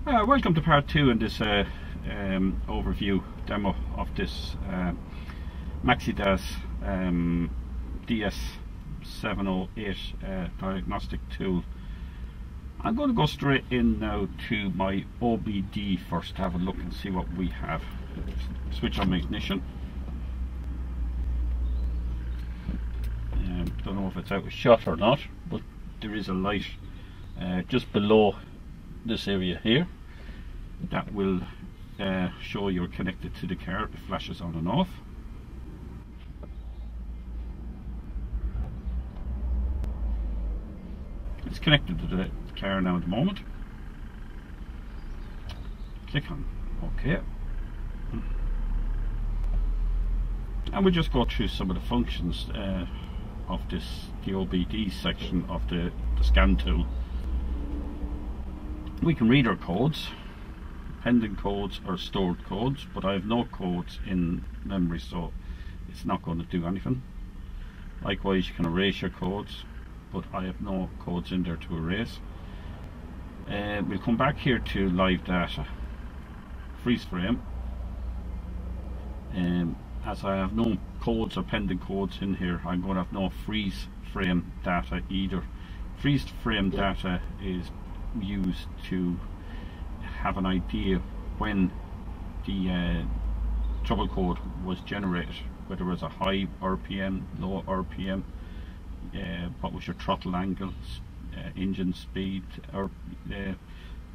Welcome to part 2 in this overview demo of this MaxiDAS DS708 diagnostic tool. I'm going to go straight in now to my OBD first to have a look and see what we have. Switch on my ignition. Don't know if it's out of shot or not, but there is a light just below this area here that will show you're connected to the car. It flashes on and off. It's connected to the car now at the moment. Click on OK, and we'll just go through some of the functions of the OBD section of the scan tool. We can read our codes, pending codes or stored codes, but I have no codes in memory, so it's not going to do anything. Likewise, you can erase your codes, but I have no codes in there to erase. We'll come back here to live data, freeze frame. As I have no codes or pending codes in here, I'm going to have no freeze frame data either. Freeze frame data is used to have an idea when the trouble code was generated, whether it was a high RPM, low RPM, what was your throttle angle, engine speed, or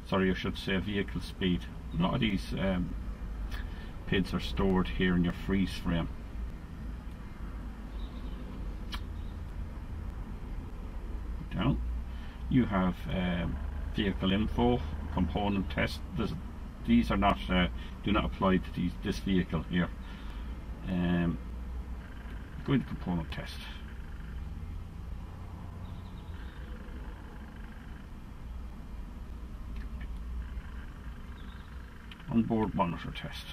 sorry, I should say vehicle speed. A lot of these PIDs are stored here in your freeze frame. Down, you have vehicle info, component test. These are not do not apply to this vehicle here. Go into component test. Onboard monitor test.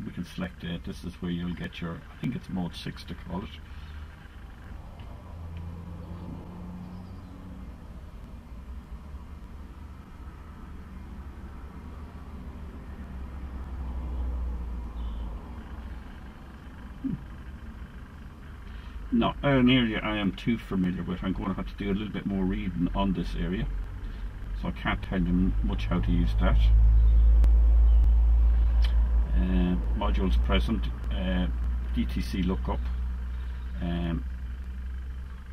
We can select it. This is where you'll get your, I think it's mode 6 to call it. Not an area I am too familiar with. I'm going to have to do a little bit more reading on this area, so I can't tell you much how to use that. Modules present, DTC lookup.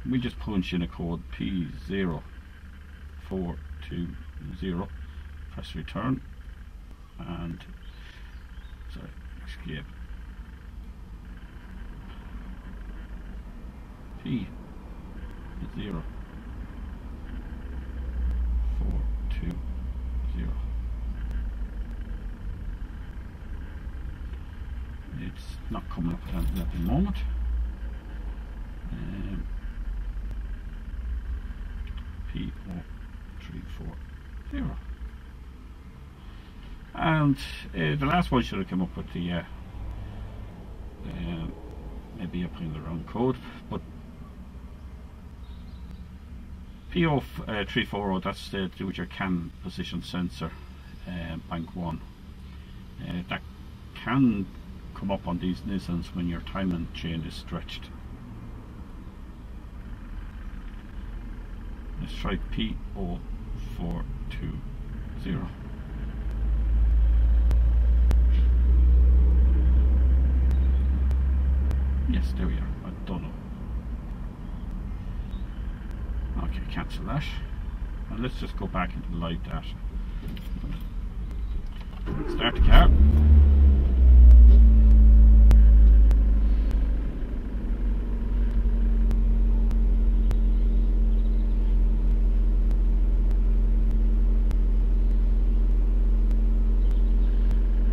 We just punch in a code P0420, press return, and sorry, escape. P0420. It's not coming up at the moment. P0340. And the last one should have come up with the maybe I put in the wrong code, but P0340, that's to do with your cam position sensor, bank 1. That can come up on these Nissans when your timing chain is stretched. Let's try P0420. Yes, there we are. I don't know. Okay, cancel that. And let's just go back into the live data. Start the car.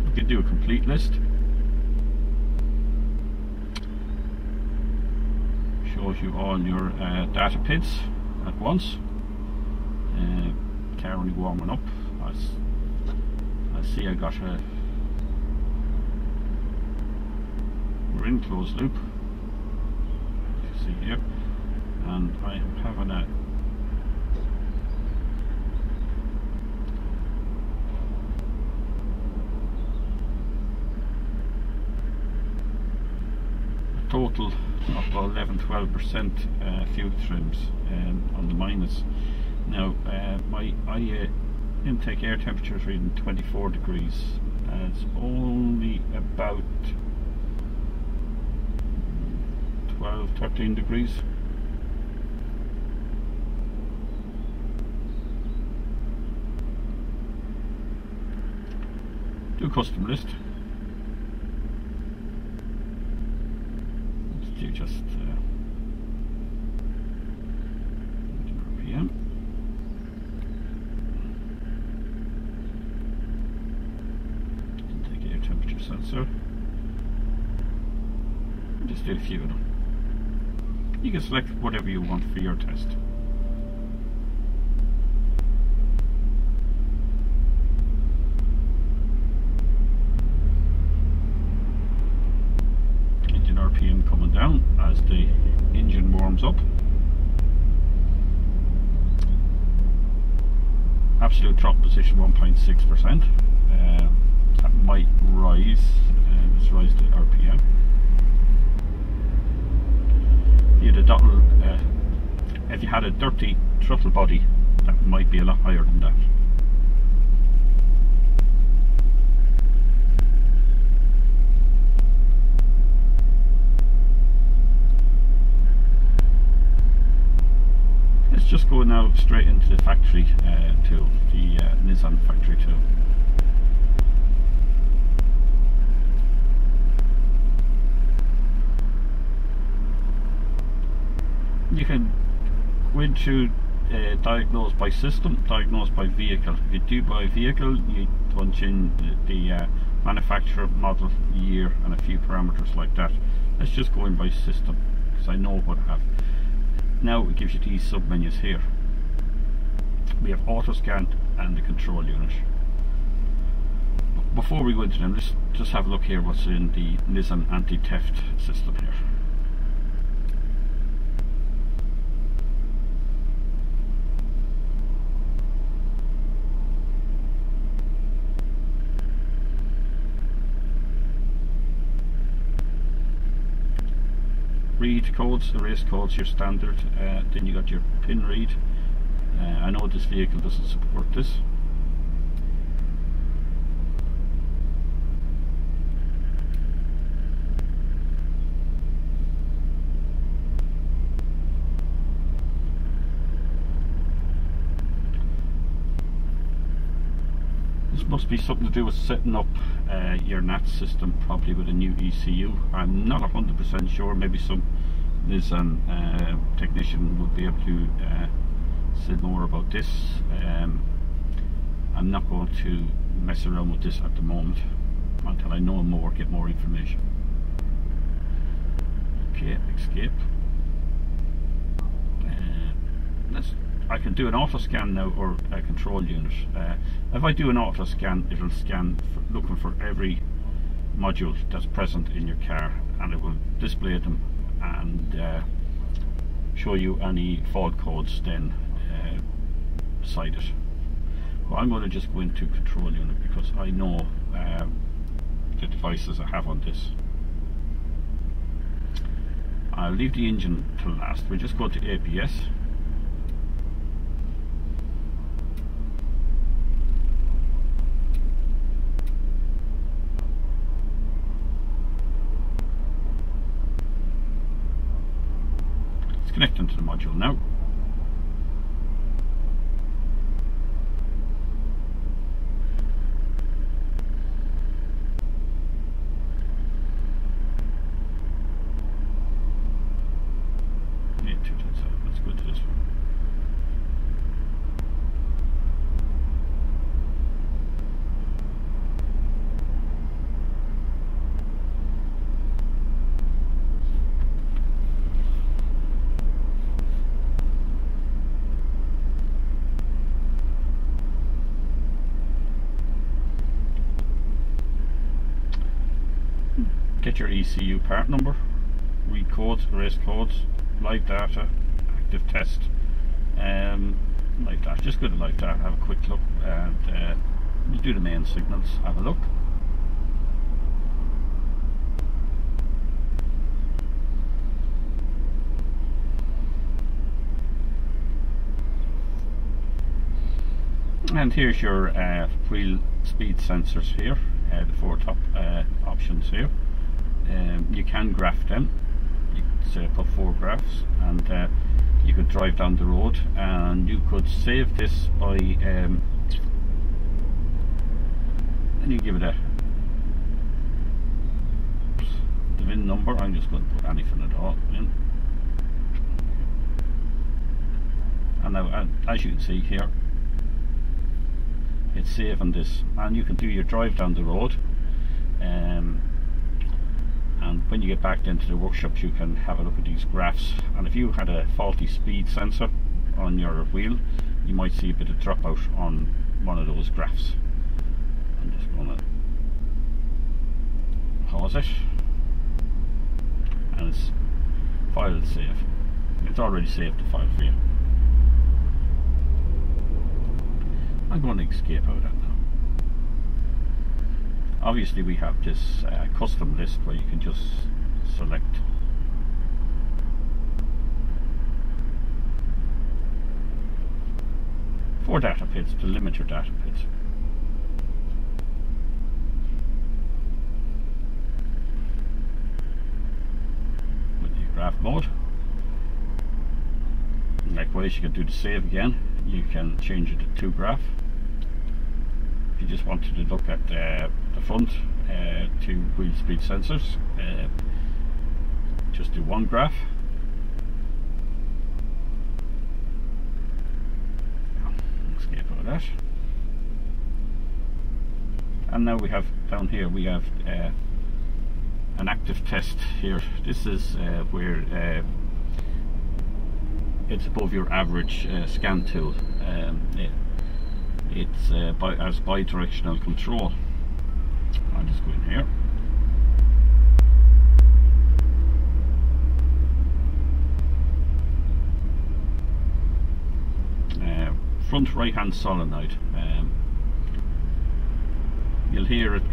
We can do a complete list. Shows you all your data PIDs at once. Car only warming up. I see I got we're in closed loop, as you see here, and I am having a total of about 11-12% fuel trims on the minus. Now my intake air temperature is reading 24 degrees. It's only about 12-13 degrees. Do custom list. Let's do just RPM. Intake air temperature sensor. Just do a few of them. You can select whatever you want for your test. Engine RPM coming down as the engine warms up. Absolute drop position 1.6%. That might rise. Let's rise the RPM. If you had a dirty throttle body, that might be a lot higher than that. Let's just go now straight into the factory tool, the Nissan factory tool. You can go into diagnose by system, diagnose by vehicle. If you do by vehicle, you punch in the manufacturer, model, year and a few parameters like that. Let's just go in by system because I know what I have. Now it gives you these sub menus here. We have auto scan and the control unit. Before we go into them, let's just have a look here what's in the Nissan anti-theft system here. Read codes, erase codes, your standard. Then you got your pin read. I know this vehicle doesn't support this. This must be something to do with setting up your NAT system, probably with a new ECU. I'm not 100% sure. Maybe some Nissan technician would be able to say more about this. I'm not going to mess around with this at the moment until I know more, get more information. Okay, escape. I can do an auto scan now, or a control unit. If I do an auto scan, it'll scan looking for every module that's present in your car, and it will display them and show you any fault codes then beside it. Well, I'm going to just go into control unit because I know the devices I have on this. I'll leave the engine till last. We'll just go to ABS. Connect them to the module now. Yeah, let's go to this one. Get your ECU part number, read codes, erase codes, live data, active test, live data. Just go to live data, have a quick look, and we'll do the main signals. Have a look. And here's your wheel speed sensors here, the 4 top options here. You can graph them. You could say put 4 graphs, and you could drive down the road, and you could save this by and you give it the VIN number. I'm just going to put anything at all in. And now, as you can see here, it's saving this, and you can do your drive down the road, and when you get back into the workshops you can have a look at these graphs. And if you had a faulty speed sensor on your wheel, you might see a bit of dropout on one of those graphs. I'm just going to pause it, and it's file save. It's already saved the file for you. I'm going to escape out of that now. Obviously we have this custom list where you can just select four data pits to limit your data pits. With the graph mode. Likewise, you can do the save again. You can change it to 2 graph. If you just wanted to look at the front 2 wheel speed sensors, just do 1 graph. Escape out of that. And now we have down here, we have an active test here. This is where it's above your average scan tool. It's as bi-directional control. I'll just go in here. Front right hand solenoid. You'll hear it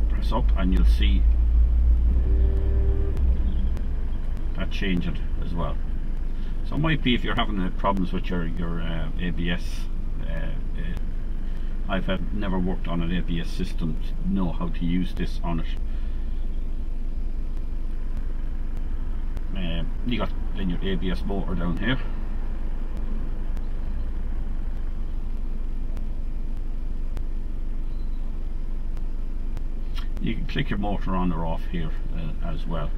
press up and you'll see that changing as well. So it might be if you're having problems with your ABS. I've never worked on an ABS system to know how to use this on it. You got then your ABS motor down here. You can click your motor on or off here as well,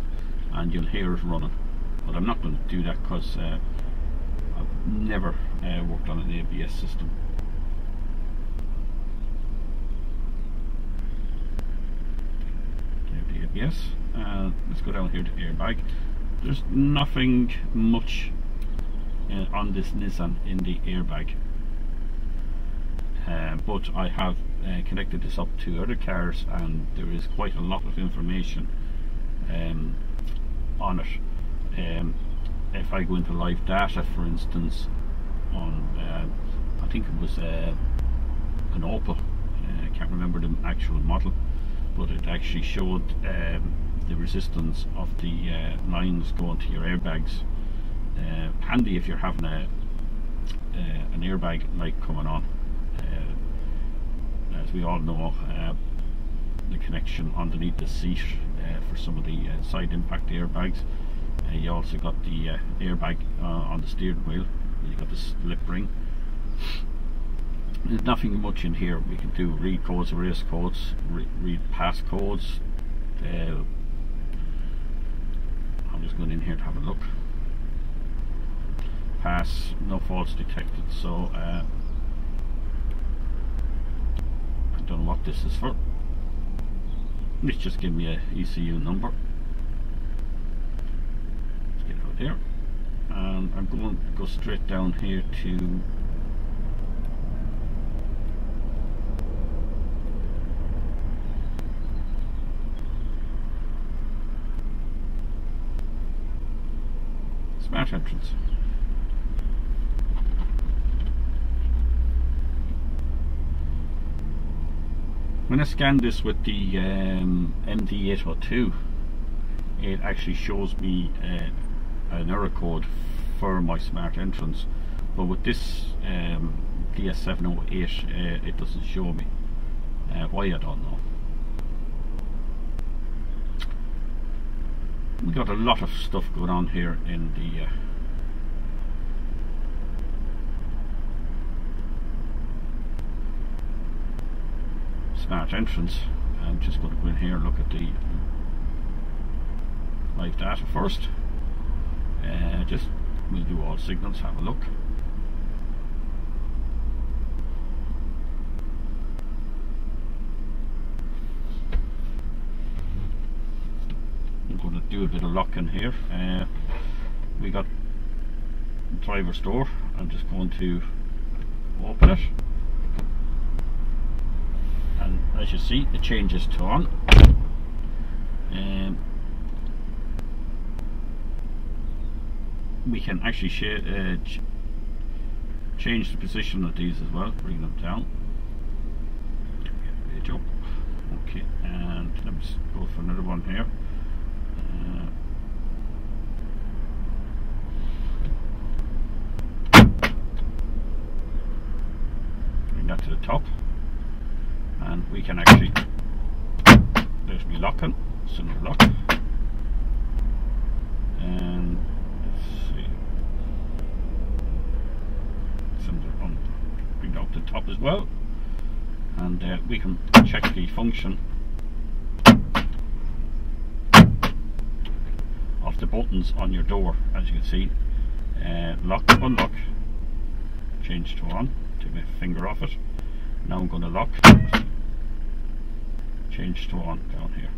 and you'll hear it running. But I'm not going to do that because I've never worked on an ABS system. There's the ABS. Let's go down here to airbag. There's nothing much on this Nissan in the airbag, but I have connected this up to other cars, and there is quite a lot of information on it. If I go into live data, for instance, on I think it was an Opel, I can't remember the actual model, but it actually showed the resistance of the lines going to your airbags. Handy if you're having an airbag light coming on. As we all know, the connection underneath the seat for some of the side impact airbags. You also got the airbag on the steering wheel. You got the slip ring. There's nothing much in here. We can do read codes, erase codes, read pass codes. I'm just going in here to have a look. Pass, no faults detected. So I don't know what this is for. Let's just give me a ECU number. Let's get out there, and I'm going to go straight down here to smart entrance. When I scan this with the MD802, it actually shows me an error code for my smart entrance, but with this DS708 it doesn't show me. Why, I don't know. We got a lot of stuff going on here in the smart entrance. I'm just going to go in here and look at the live data first. Just we'll do all signals, have a look. I'm going to do a bit of locking here. We got driver's door. I'm just going to open it, and as you see, it changes to on. We can actually change the position of these as well, bring them down. Page up. Okay, and let's go for another one here. Bring that to the top, and we can actually, there's me locking, center lock, and let's see, center on, bring that up to the top as well, and we can check the function of the buttons on your door. As you can see, lock, unlock, change to on, take my finger off it. Now I'm going to lock, change to on down here.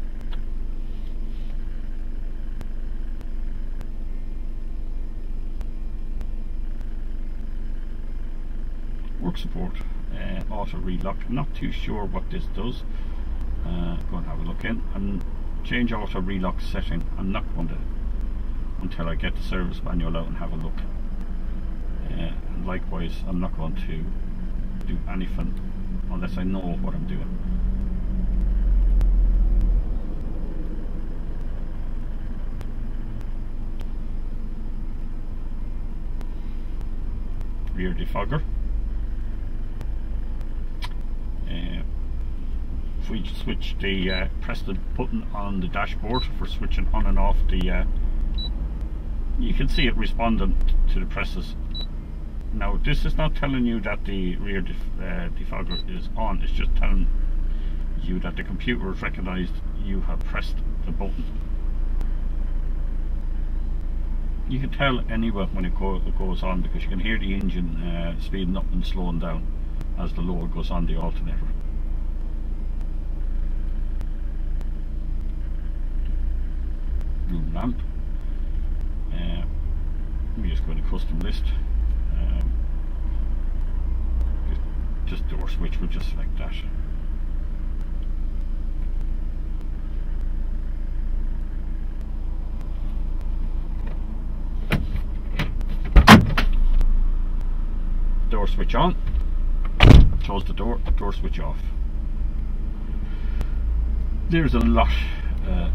Work support, auto relock. I'm not too sure what this does. Go and have a look in and change auto relock setting. I'm not going to until I get the service manual out and have a look. And likewise, I'm not going to do anything unless I know what I'm doing. Rear defogger. If we switch the press the button on the dashboard for switching on and off the you can see it responding to the presses. Now this is not telling you that the rear defogger is on, it's just telling you that the computer has recognised you have pressed the button. You can tell anyway when it goes on, because you can hear the engine speeding up and slowing down as the load goes on the alternator. Room lamp. We just go to custom list. Just door switch, we'll just select that. Door switch on. Close the door. Door switch off. There's a lot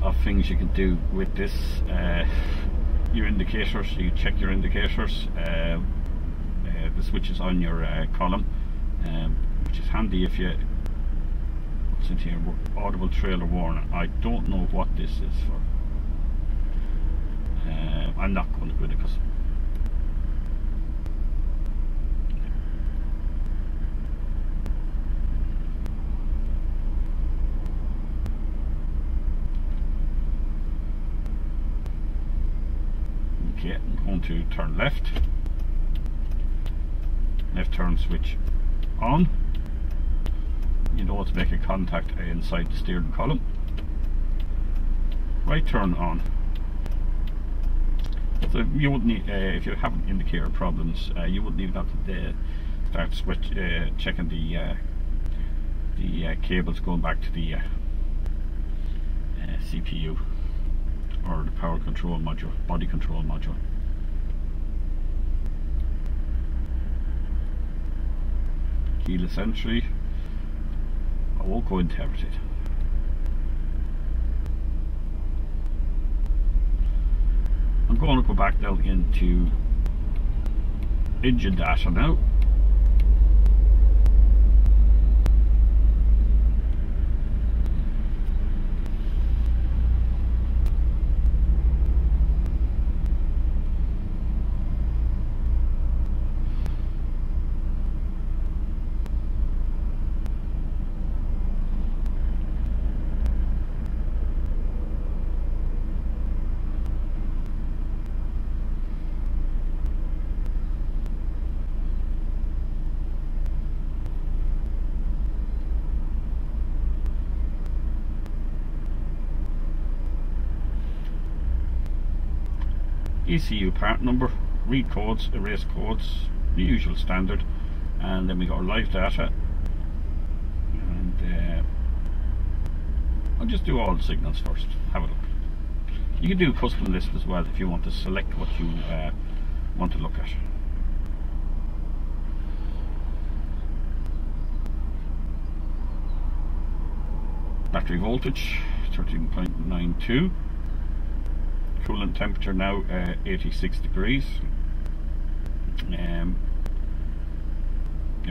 of things you can do with this. Your indicators, you check your indicators, the switches on your column, which is handy if you, what's in here, audible trailer warning. I don't know what this is for. I'm not going to go into it because okay, I'm going to turn left turn switch on. You know to make a contact inside the steering column. Right turn on. So you wouldn't need, if you have indicator problems, you wouldn't even have to start switch checking the cables going back to the CPU or the power control module, body control module. Keyless entry. I won't go into everything. I'm going to go back now into engine data now. ECU part number, read codes, erase codes, the usual standard, and then we got our live data, and I'll just do all the signals first. Have a look. You can do custom list as well if you want to select what you want to look at. Battery voltage 13.92. Coolant temperature now 86 degrees. Your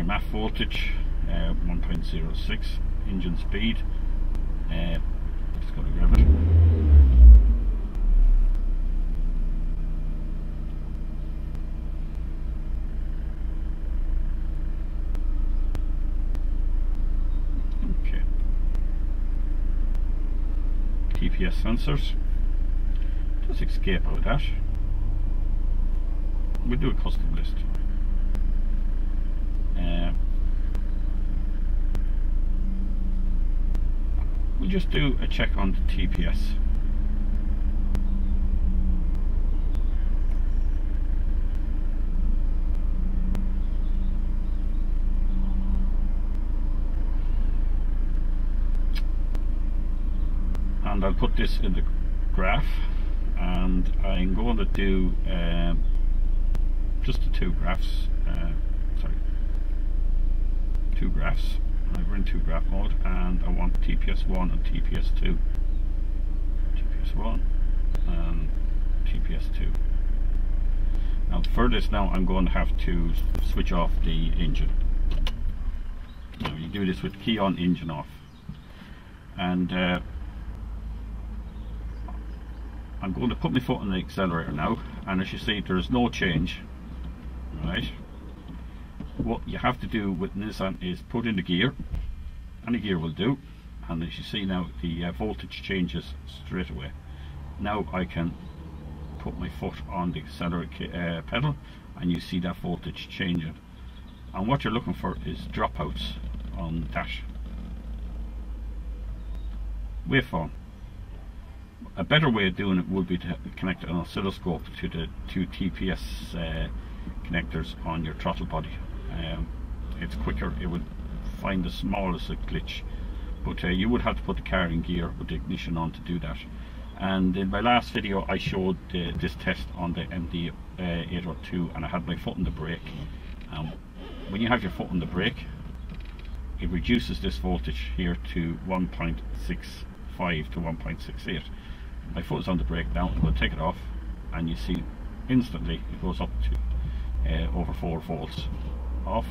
MAF voltage 1.06. Engine speed. Just got to grab it. Okay. TPS sensors. Just escape out of that. We'll do a custom list. We'll just do a check on the TPS. And I'll put this in the graph. And I'm going to do just the two graphs. Two graphs. We're in two graph mode, and I want TPS1 and TPS2. TPS1 and TPS2. Now for this, now I'm going to have to switch off the engine. Now you do this with key on, engine off, and I'm going to put my foot on the accelerator now, and as you see, there's no change. Right. What you have to do with Nissan is put in the gear. Any gear will do, and as you see now, the voltage changes straight away. Now I can put my foot on the accelerator pedal, and you see that voltage changing. And what you're looking for is dropouts on the dash. Waveform. A better way of doing it would be to connect an oscilloscope to the two TPS connectors on your throttle body. It's quicker, it would find the smallest glitch, but you would have to put the car in gear with the ignition on to do that. And in my last video I showed this test on the MD802, and I had my foot on the brake. When you have your foot on the brake, it reduces this voltage here to 1.65 to 1.68. My foot is on the brake now. I'm going to take it off, and you see instantly it goes up to over 4 volts. Off.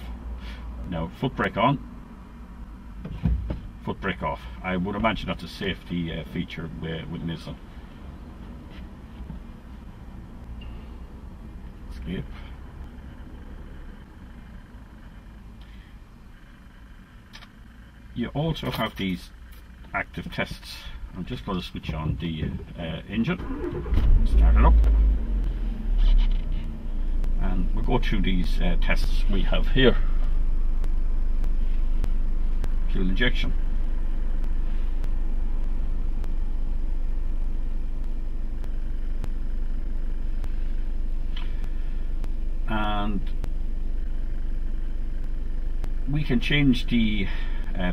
Now foot brake on, foot brake off. I would imagine that's a safety feature with Nissan. Escape. You also have these active tests. I'm just going to switch on the engine, start it up, and we'll go through these tests we have here. Fuel injection. And we can change the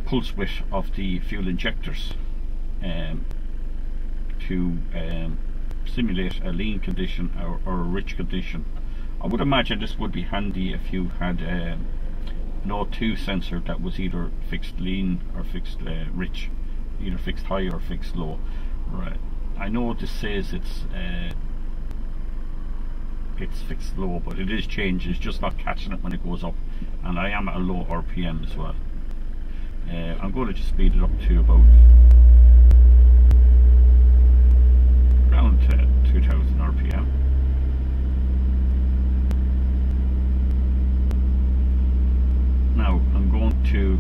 pulse width of the fuel injectors to simulate a lean condition or a rich condition. I would imagine this would be handy if you had an O2 sensor that was either fixed lean or fixed rich, either fixed high or fixed low. Right. I know this says it's it's fixed low, but it is changed. It's just not catching it when it goes up, and I am at a low RPM as well. I'm going to just speed it up to about around 2000 RPM. Now I'm going to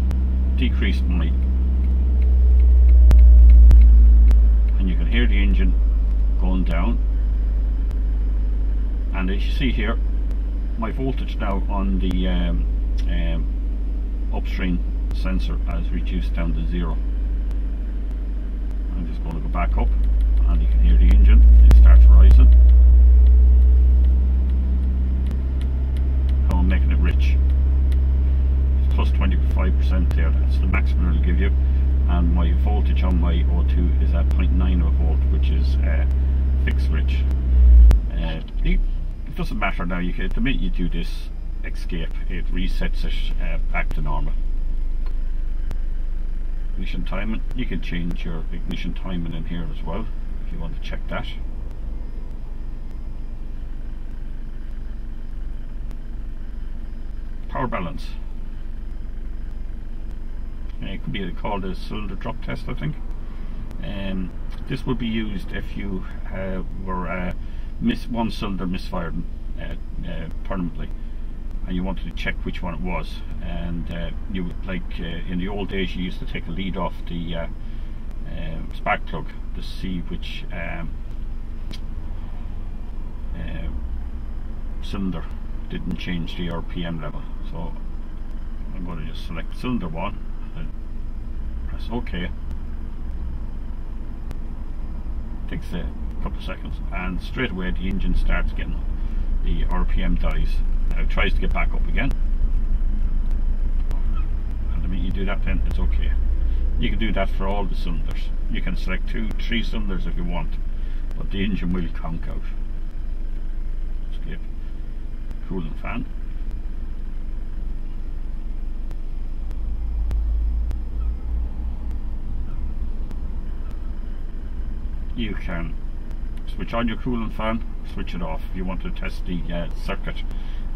decrease my, and you can hear the engine going down, and as you see here, my voltage now on the upstream sensor has reduced down to 0. I'm just going to go back up, and you can hear the engine, it starts rising. How I'm making it rich. It's plus 25% there, that's the maximum it'll give you. And my voltage on my O2 is at 0.9 of a volt, which is fixed rich. It doesn't matter now, the minute you do this escape, it resets it back to normal. Ignition timing, you can change your ignition timing in here as well if you want to check that. Power balance, it could be called a cylinder drop test, I think. This will be used if you were one cylinder misfired permanently, and you wanted to check which one it was, and you like in the old days you used to take a lead off the spark plug to see which cylinder didn't change the RPM level. So I'm going to just select cylinder 1 and press OK. Takes a couple of seconds, and straight away the engine starts getting, the RPM dies. Now it tries to get back up again, and the minute you do that, then it's okay. You can do that for all the cylinders. You can select 2, 3 cylinders if you want, but the engine will conk out. Escape. Cooling fan. You can switch on your cooling fan, switch it off if you want to test the circuit.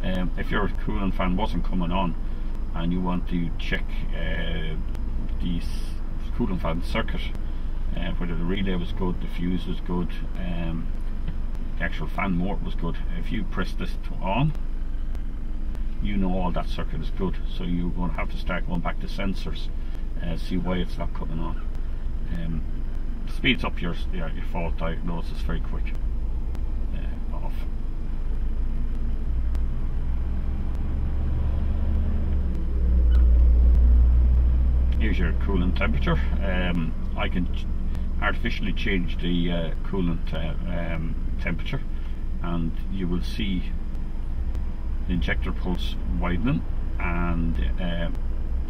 If your cooling fan wasn't coming on and you want to check the cooling fan circuit, whether the relay was good, the fuse was good, the actual fan motor was good, if you press this to on, you know all that circuit is good. So you're going to have to start going back to sensors, see why it's not coming on. Speeds up your fault diagnosis very quick. Off. Here's your coolant temperature. I can artificially change the coolant temperature, and you will see the injector pulse widening, and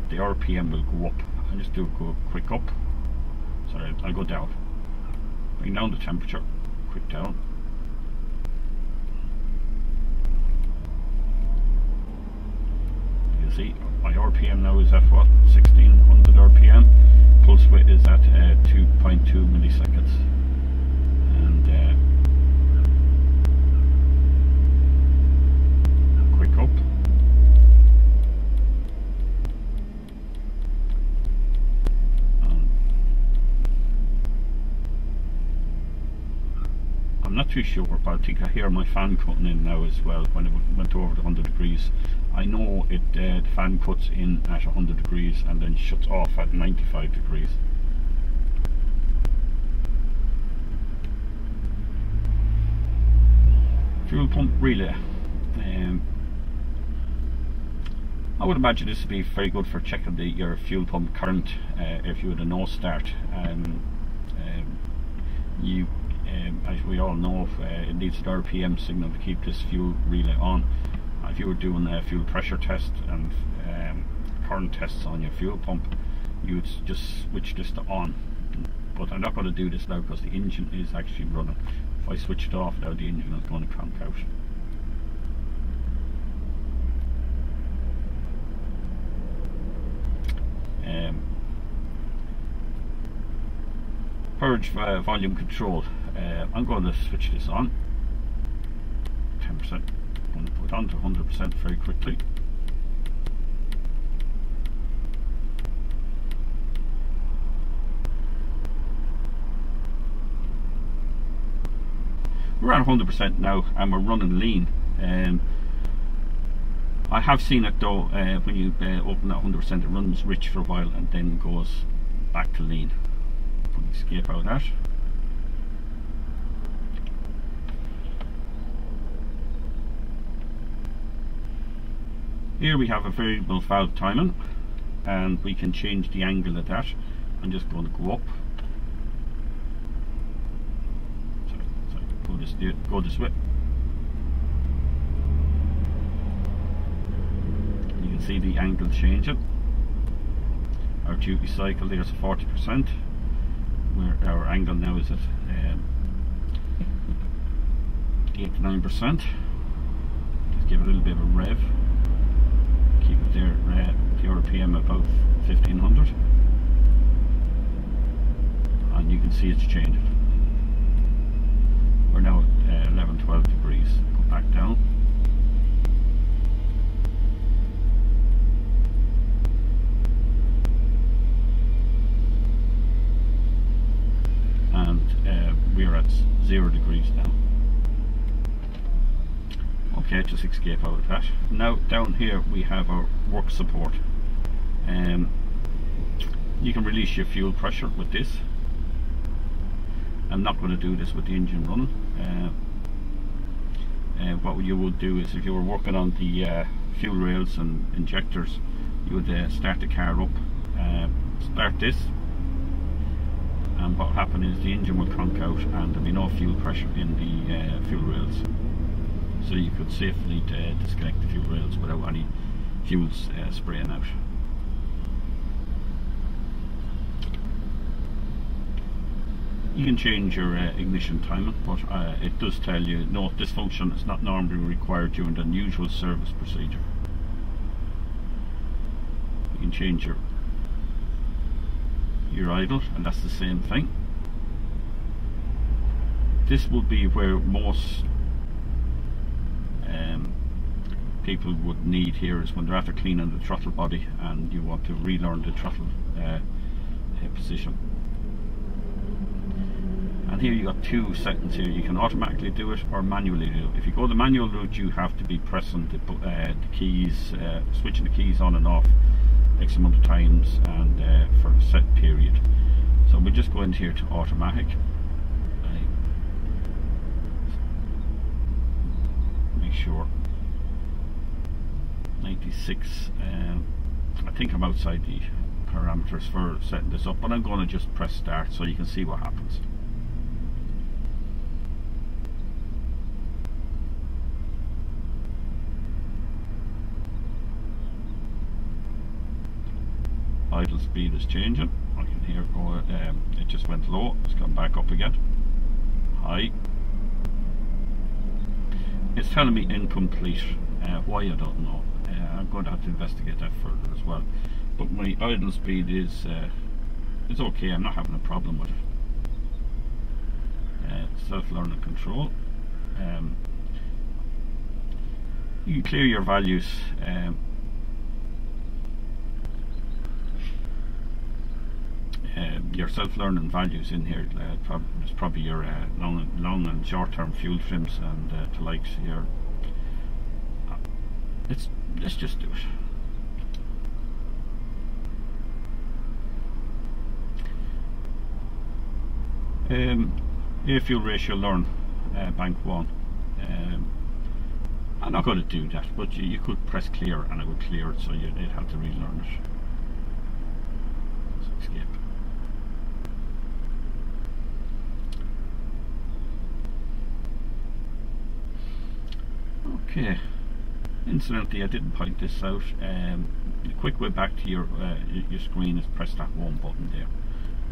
the RPM will go up. I'll just do a quick up. Sorry, I'll go down. Bring down the temperature, quick down. You see, my RPM now is at what? 1600 RPM. Pulse width is at 2.2 milliseconds. And quick up. I'm not too sure, but I think I hear my fan cutting in now as well. When it went over the 100 degrees, I know it the fan cuts in at 100 degrees and then shuts off at 95 degrees. Fuel pump relay. I would imagine this would be very good for checking your fuel pump current if you had a no start. As we all know, it needs an RPM signal to keep this fuel relay on. If you were doing a fuel pressure test and current tests on your fuel pump, you would just switch this to on. But I'm not going to do this now because the engine is actually running. If I switch it off now, the engine is going to conk out. Purge volume control. I'm going to switch this on. 10%. I'm going to put it on to 100% very quickly. We're at 100% now, and we're running lean. I have seen it though, when you open that 100%, it runs rich for a while and then goes back to lean. Escape out of that. Here we have a variable valve timing, and we can change the angle of that. I'm just going to go up. Go this way. You can see the angle changing. Our duty cycle there's 40%. Where our angle now is at 8 to 9%. Just give it a little bit of a rev. Keep it there, the RPM about 1500, and you can see it's changing. We're now at 11-12 degrees. Go back down. And we're at 0 degrees now. Okay, just escape out of that. Now down here we have our work support. You can release your fuel pressure with this. I'm not going to do this with the engine running. What you would do is, if you were working on the fuel rails and injectors, you would start the car up, start this, and what will happen is the engine will conk out and there'll be no fuel pressure in the fuel rails. So you could safely disconnect the fuel rails without any fuels spraying out. You can change your ignition timing, but it does tell you, note this function is not normally required during the usual service procedure. You can change your idle, and that's the same thing. This will be where most people would need here, is when they're after cleaning the throttle body and you want to relearn the throttle position. And here you got two settings here. You can automatically do it or manually do it. If you go the manual route, you have to be pressing the keys, switching the keys on and off X amount of times and for a set period. So we'll just go into here to automatic. Make sure 96. I think I'm outside the parameters for setting this up, but I'm going to just press start so you can see what happens. Idle speed is changing. I can hear it just went low. It's gone back up again. High. It's telling me incomplete. Why, I don't know. I'm going to have to investigate that further as well. But my idle speed is okay. I'm not having a problem with it. Self-learning control. You can clear your values. Your self-learning values in here. There's probably your long and short-term fuel trims and the likes here. Let's just do it. Air fuel ratio learn, bank 1. I'm not going to do that, but you could press clear and it would clear it, so you'd have to relearn it. So escape. Okay. Incidentally, I didn't point this out. The quick way back to your screen is press that one button there,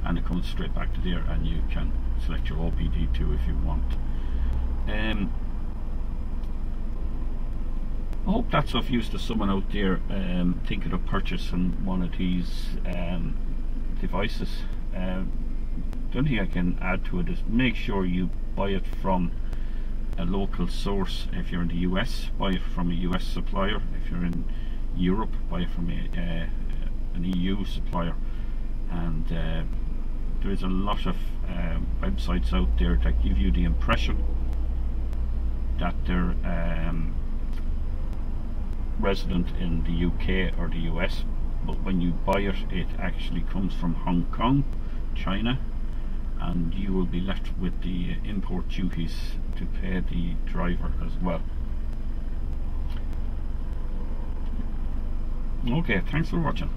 and it comes straight back to there, and you can select your OBD2 if you want. I hope that's of use to someone out there thinking of purchasing one of these devices. The only thing I can add to it is make sure you buy it from a local source. If you're in the US, buy it from a US supplier. If you're in Europe, buy it from an EU supplier. And there is a lot of websites out there that give you the impression that they're resident in the UK or the US, but when you buy it, it actually comes from Hong Kong, China, and you will be left with the import duties to pay the driver as well. Okay, thanks for watching.